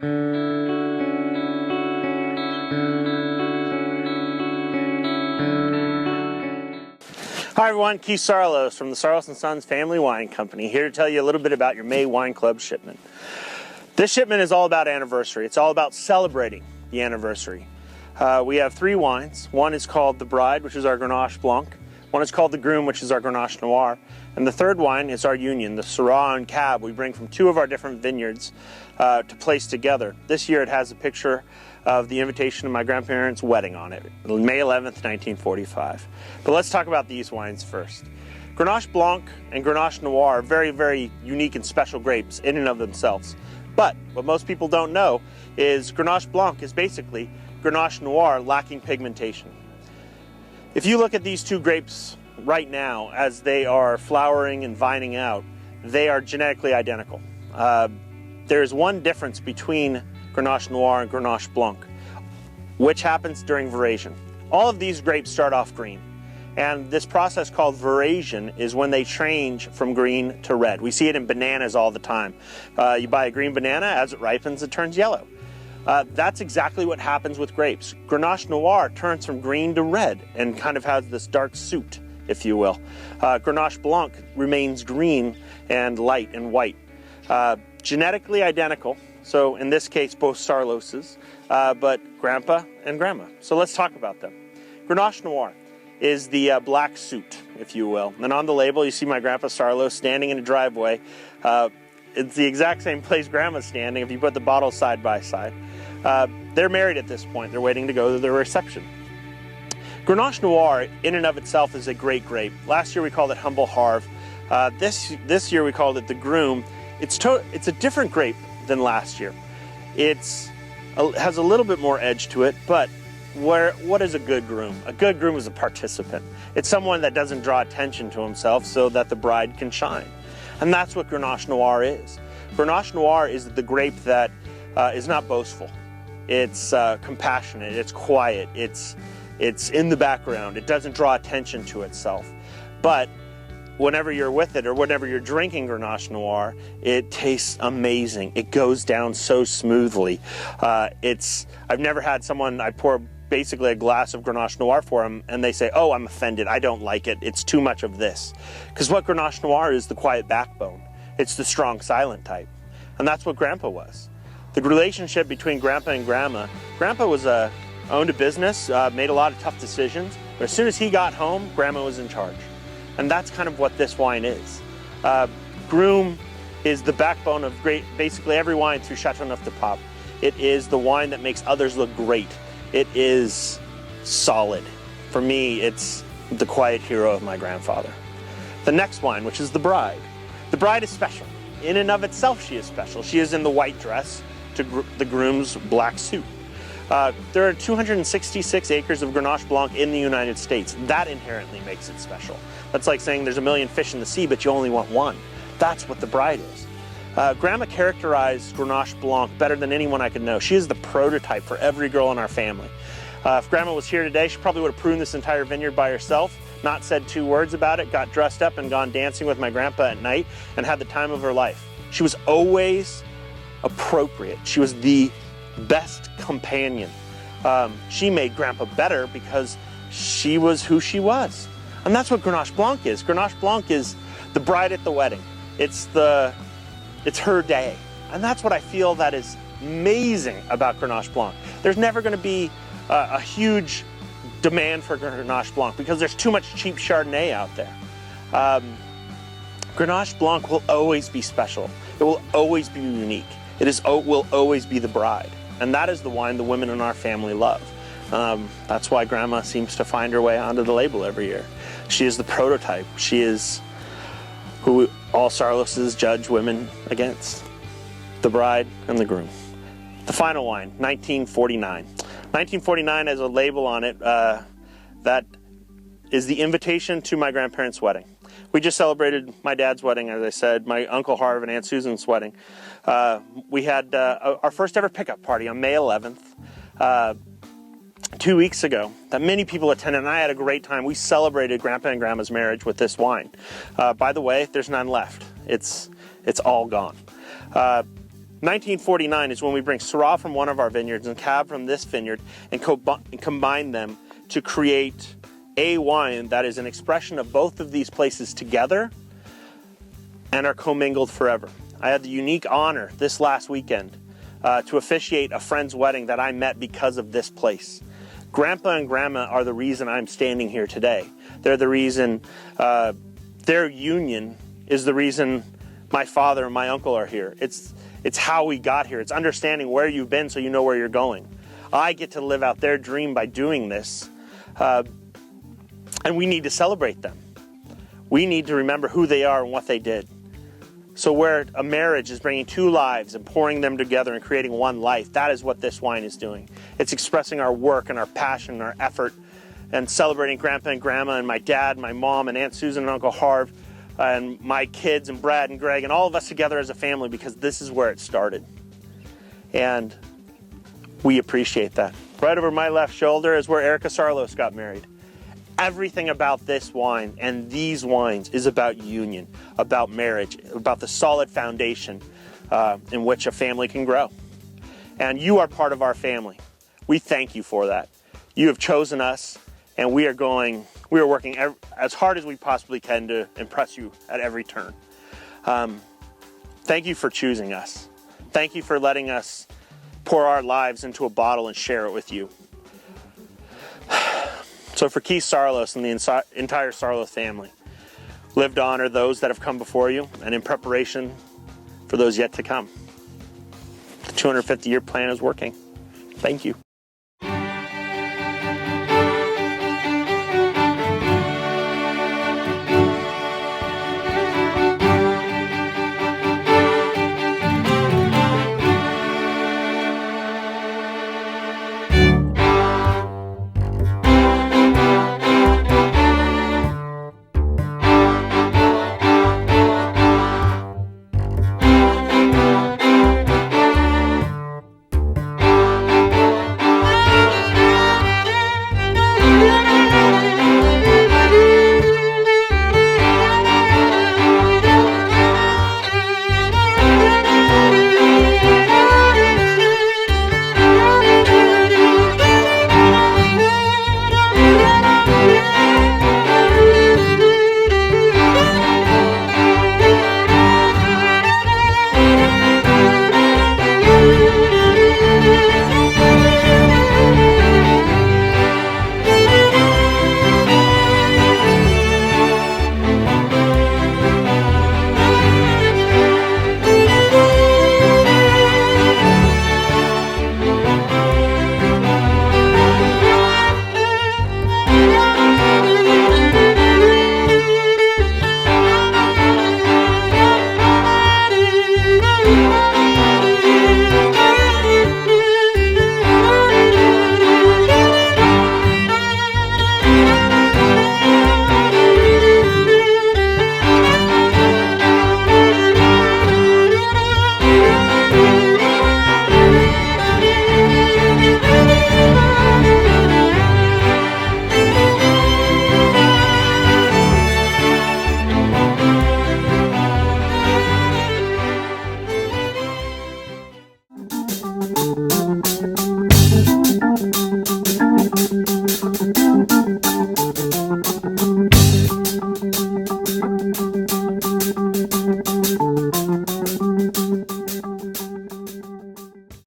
Hi everyone, Keith Saarloos from the Saarloos & Sons Family Wine Company, here to tell you a little bit about your May Wine Club shipment. This shipment is all about anniversary. It's all about celebrating the anniversary. We have 3 wines. One is called the Bride, which is our Grenache Blanc. One is called the Groom, which is our Grenache Noir. And the third wine is our Union, the Syrah and Cab we bring from 2 of our different vineyards to place together. This year it has a picture of the invitation to my grandparents' wedding on it, May 11th, 1945. But let's talk about these wines first. Grenache Blanc and Grenache Noir are very, very unique and special grapes in and of themselves. But what most people don't know is Grenache Blanc is basically Grenache Noir lacking pigmentation. If you look at these 2 grapes right now as they are flowering and vining out, they are genetically identical. There's one difference between Grenache Noir and Grenache Blanc, which happens during veraison. All of these grapes start off green, and this process called veraison is when they change from green to red. We see it in bananas all the time. You buy a green banana, as it ripens, it turns yellow. That's exactly what happens with grapes. Grenache Noir turns from green to red and kind of has this dark suit, if you will. Grenache Blanc remains green and light and white. Genetically identical, so in this case both Saarlooses, but Grandpa and Grandma. So let's talk about them. Grenache Noir is the black suit, if you will. And on the label you see my Grandpa Saarloos standing in a driveway. It's the exact same place Grandma's standing if you put the bottles side by side. They're married at this point. They're waiting to go to their reception. Grenache Noir in and of itself is a great grape. Last year we called it Humble Harve. This year we called it the Groom. It's a different grape than last year. It has a little bit more edge to it, but what is a good groom? A good groom is a participant. It's someone that doesn't draw attention to himself so that the bride can shine. And that's what Grenache Noir is. Grenache Noir is the grape that is not boastful. It's compassionate, it's quiet, it's in the background, it doesn't draw attention to itself. But whenever you're with it or whenever you're drinking Grenache Noir, it tastes amazing. It goes down so smoothly. I've never had someone, I pour basically a glass of Grenache Noir for them and they say, oh, I'm offended, I don't like it, it's too much of this. Because what Grenache Noir is the quiet backbone. It's the strong silent type. And that's what Grandpa was. The relationship between Grandpa and Grandma, Grandpa was owned a business, made a lot of tough decisions, but as soon as he got home, Grandma was in charge. And that's kind of what this wine is. Groom is the backbone of basically every wine through Chateauneuf du Pape. It is the wine that makes others look great. It is solid. For me, it's the quiet hero of my grandfather. The next wine, which is the Bride. The Bride is special. In and of itself, she is special. She is in the white dress to the groom's black suit. There are 266 acres of Grenache Blanc in the United States. That inherently makes it special. That's like saying there's a million fish in the sea, but you only want one. That's what the Bride is. Grandma characterized Grenache Blanc better than anyone I could know. She is the prototype for every girl in our family. If Grandma was here today, she probably would have pruned this entire vineyard by herself, not said 2 words about it, got dressed up and gone dancing with my grandpa at night, and had the time of her life. She was always appropriate. She was the best companion. She made Grandpa better because she was who she was. And that's what Grenache Blanc is. Grenache Blanc is the bride at the wedding. It's her day. And that's what I feel that is amazing about Grenache Blanc. There's never going to be a huge demand for Grenache Blanc because there's too much cheap Chardonnay out there. Grenache Blanc will always be special. It will always be unique. Will always be the bride. And that is the wine the women in our family love. That's why Grandma seems to find her way onto the label every year. She is the prototype. She is who all Saarlooses judge women against. The Bride and the Groom. The final wine, 1949. 1949 has a label on it that is the invitation to my grandparents' wedding. We just celebrated my dad's wedding, as I said, my Uncle Harv and Aunt Susan's wedding. We had our first ever pickup party on May 11th, 2 weeks ago, that many people attended, and I had a great time. We celebrated Grandpa and Grandma's marriage with this wine. By the way, there's none left. It's all gone. 1949 is when we bring Syrah from one of our vineyards and Cab from this vineyard and combine them to create a wine that is an expression of both of these places together and are commingled forever. I had the unique honor this last weekend to officiate a friend's wedding that I met because of this place. Grandpa and Grandma are the reason I'm standing here today. They're the reason, their union is the reason my father and my uncle are here. It's how we got here. It's understanding where you've been so you know where you're going. I get to live out their dream by doing this, and we need to celebrate them. We need to remember who they are and what they did. So where a marriage is bringing two lives and pouring them together and creating one life, that is what this wine is doing. It's expressing our work and our passion and our effort and celebrating Grandpa and Grandma and my dad, my mom, and Aunt Susan and Uncle Harv, and my kids and Brad and Greg and all of us together as a family, because this is where it started. And we appreciate that. Right over my left shoulder is where Erica Saarloos got married. Everything about this wine and these wines is about union, about marriage, about the solid foundation in which a family can grow. And you are part of our family. We thank you for that. You have chosen us, and we are working as hard as we possibly can to impress you at every turn. Thank you for choosing us. Thank you for letting us pour our lives into a bottle and share it with you. So for Keith Saarloos and the entire Saarloos family, live to honor those that have come before you and in preparation for those yet to come. The 250-year plan is working. Thank you.